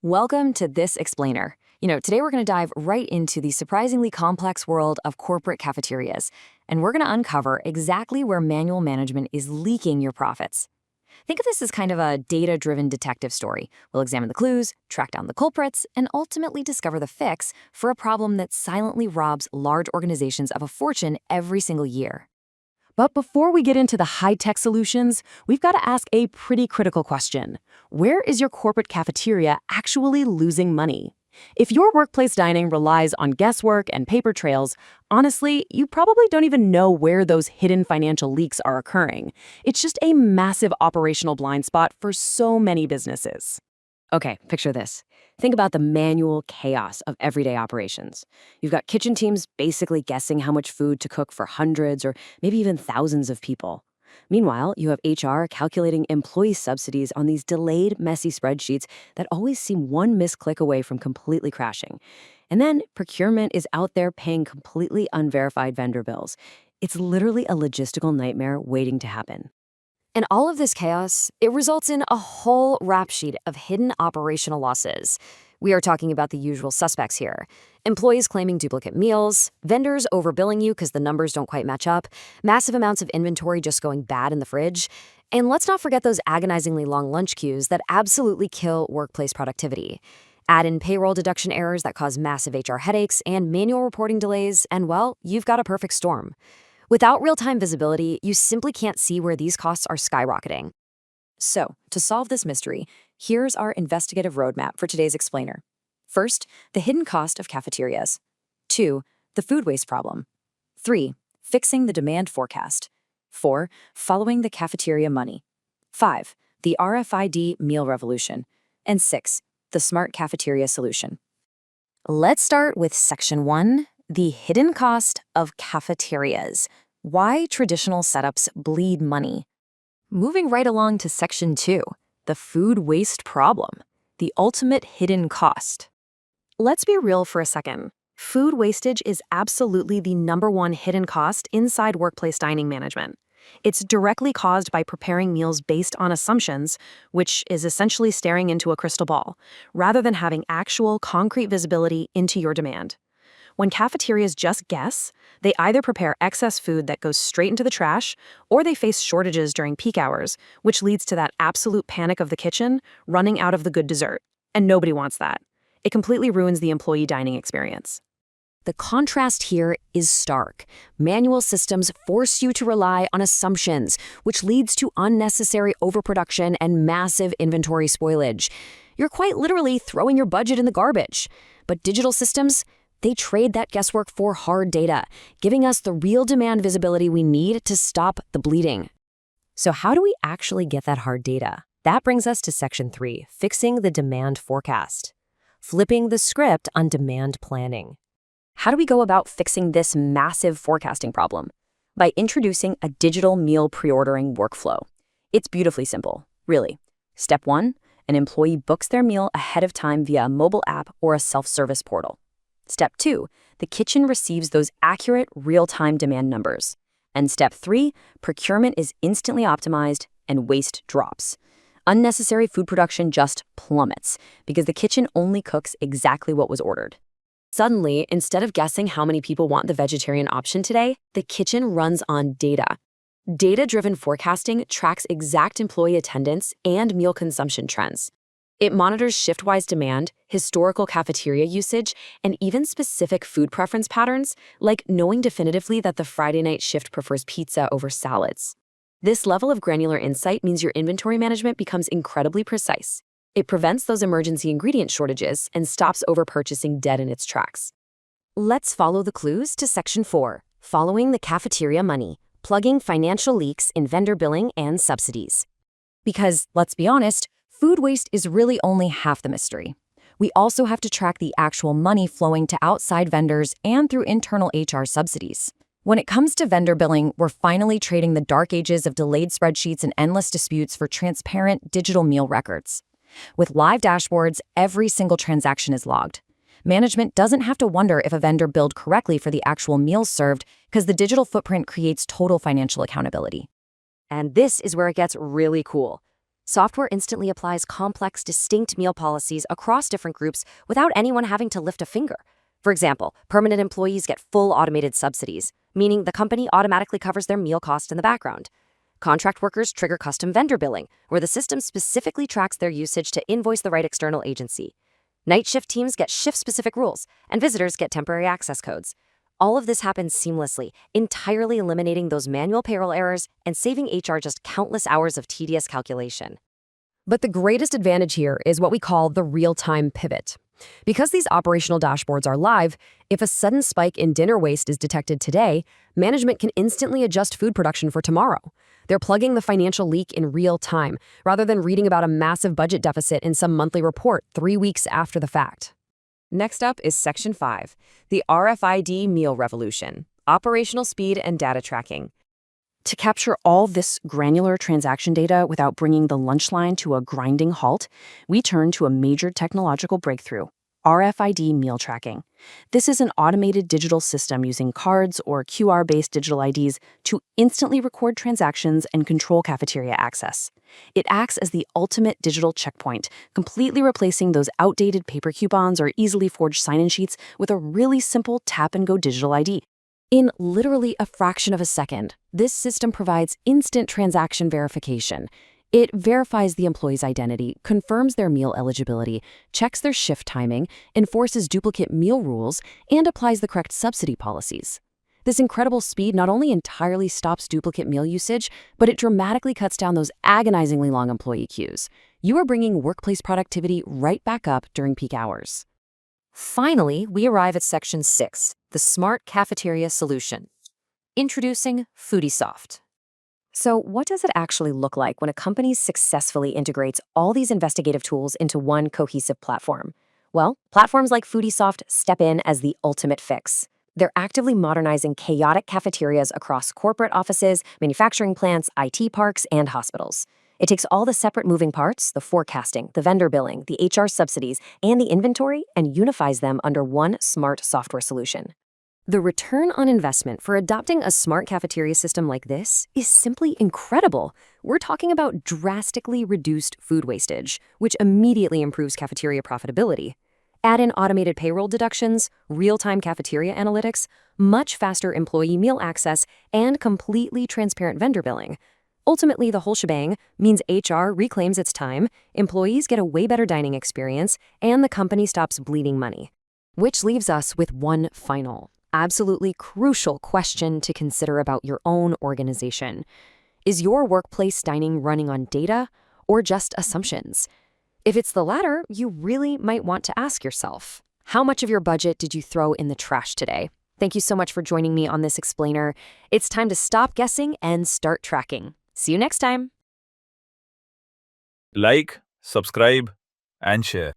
Welcome to This Explainer. Today we're going to dive right into the surprisingly complex world of corporate cafeterias, and we're going to uncover exactly where manual management is leaking your profits. Think of this as kind of a data-driven detective story. We'll examine the clues, track down the culprits, and ultimately discover the fix for a problem that silently robs large organizations of a fortune every single year. But before we get into the high-tech solutions, we've got to ask a pretty critical question. Where is your corporate cafeteria actually losing money? If your workplace dining relies on guesswork and paper trails, honestly, you probably don't even know where those hidden financial leaks are occurring. It's just a massive operational blind spot for so many businesses. Okay, picture this. Think about the manual chaos of everyday operations. You've got kitchen teams basically guessing how much food to cook for hundreds or maybe even thousands of people. Meanwhile, you have HR calculating employee subsidies on these delayed, messy spreadsheets that always seem one misclick away from completely crashing. And then procurement is out there paying completely unverified vendor bills. It's literally a logistical nightmare waiting to happen. And all of this chaos, it results in a whole rap sheet of hidden operational losses. We are talking about the usual suspects here. Employees claiming duplicate meals, vendors overbilling you because the numbers don't quite match up, massive amounts of inventory just going bad in the fridge, and let's not forget those agonizingly long lunch queues that absolutely kill workplace productivity. Add in payroll deduction errors that cause massive HR headaches and manual reporting delays, and well, you've got a perfect storm. Without real-time visibility, you simply can't see where these costs are skyrocketing. So, to solve this mystery, here's our investigative roadmap for today's explainer. First, the hidden cost of cafeterias. 2, the food waste problem. 3, fixing the demand forecast. 4, following the cafeteria money. 5, the RFID meal revolution. And 6, the smart cafeteria solution. Let's start with Section 1, the hidden cost of cafeterias. Why traditional setups bleed money. Moving right along to Section 2, the food waste problem, the ultimate hidden cost. Let's be real for a second. Food wastage is absolutely the #1 hidden cost inside workplace dining management. It's directly caused by preparing meals based on assumptions, which is essentially staring into a crystal ball, rather than having actual concrete visibility into your demand. When cafeterias just guess, they either prepare excess food that goes straight into the trash, or they face shortages during peak hours, which leads to that absolute panic of the kitchen running out of the good dessert. And nobody wants that. It completely ruins the employee dining experience. The contrast here is stark. Manual systems force you to rely on assumptions, which leads to unnecessary overproduction and massive inventory spoilage. You're quite literally throwing your budget in the garbage. But digital systems, they trade that guesswork for hard data, giving us the real demand visibility we need to stop the bleeding. So how do we actually get that hard data? That brings us to Section 3, fixing the demand forecast. Flipping the script on demand planning. How do we go about fixing this massive forecasting problem? By introducing a digital meal pre-ordering workflow. It's beautifully simple, really. Step 1, an employee books their meal ahead of time via a mobile app or a self-service portal. Step 2, the kitchen receives those accurate, real-time demand numbers. And Step 3, procurement is instantly optimized and waste drops. Unnecessary food production just plummets because the kitchen only cooks exactly what was ordered. Suddenly, instead of guessing how many people want the vegetarian option today, the kitchen runs on data. Data-driven forecasting tracks exact employee attendance and meal consumption trends. It monitors shift-wise demand, historical cafeteria usage, and even specific food preference patterns, like knowing definitively that the Friday night shift prefers pizza over salads. This level of granular insight means your inventory management becomes incredibly precise. It prevents those emergency ingredient shortages and stops overpurchasing dead in its tracks. Let's follow the clues to Section 4, following the cafeteria money, plugging financial leaks in vendor billing and subsidies. Because, let's be honest, food waste is really only half the mystery. We also have to track the actual money flowing to outside vendors and through internal HR subsidies. When it comes to vendor billing, we're finally trading the dark ages of delayed spreadsheets and endless disputes for transparent digital meal records. With live dashboards, every single transaction is logged. Management doesn't have to wonder if a vendor billed correctly for the actual meals served because the digital footprint creates total financial accountability. And this is where it gets really cool. Software instantly applies complex, distinct meal policies across different groups without anyone having to lift a finger. For example, permanent employees get full automated subsidies, meaning the company automatically covers their meal cost in the background. Contract workers trigger custom vendor billing, where the system specifically tracks their usage to invoice the right external agency. Night shift teams get shift-specific rules, and visitors get temporary access codes. All of this happens seamlessly, entirely eliminating those manual payroll errors and saving HR just countless hours of tedious calculation. But the greatest advantage here is what we call the real-time pivot. Because these operational dashboards are live, if a sudden spike in dinner waste is detected today, management can instantly adjust food production for tomorrow. They're plugging the financial leak in real time, rather than reading about a massive budget deficit in some monthly report 3 weeks after the fact. Next up is Section 5, the RFID Meal Revolution, Operational Speed and Data Tracking. To capture all this granular transaction data without bringing the lunch line to a grinding halt, we turn to a major technological breakthrough, RFID meal tracking. This is an automated digital system using cards or QR-based digital IDs to instantly record transactions and control cafeteria access. It acts as the ultimate digital checkpoint, completely replacing those outdated paper coupons or easily forged sign-in sheets with a really simple tap-and-go digital ID. In literally a fraction of a second, this system provides instant transaction verification. It verifies the employee's identity, confirms their meal eligibility, checks their shift timing, enforces duplicate meal rules, and applies the correct subsidy policies. This incredible speed not only entirely stops duplicate meal usage, but it dramatically cuts down those agonizingly long employee queues. You are bringing workplace productivity right back up during peak hours. Finally, we arrive at Section 6, the Smart Cafeteria Solution. Introducing FoodieSoft. So what does it actually look like when a company successfully integrates all these investigative tools into one cohesive platform? Well, platforms like FoodieSoft step in as the ultimate fix. They're actively modernizing chaotic cafeterias across corporate offices, manufacturing plants, IT parks, and hospitals. It takes all the separate moving parts, the forecasting, the vendor billing, the HR subsidies, and the inventory, and unifies them under one smart software solution. The return on investment for adopting a smart cafeteria system like this is simply incredible. We're talking about drastically reduced food wastage, which immediately improves cafeteria profitability. Add in automated payroll deductions, real-time cafeteria analytics, much faster employee meal access, and completely transparent vendor billing. Ultimately, the whole shebang means HR reclaims its time, employees get a way better dining experience, and the company stops bleeding money. Which leaves us with one final, absolutely crucial question to consider about your own organization. Is your workplace dining running on data or just assumptions? If it's the latter, you really might want to ask yourself, how much of your budget did you throw in the trash today? Thank you so much for joining me on this explainer. It's time to stop guessing and start tracking. See you next time. Like, subscribe, and share.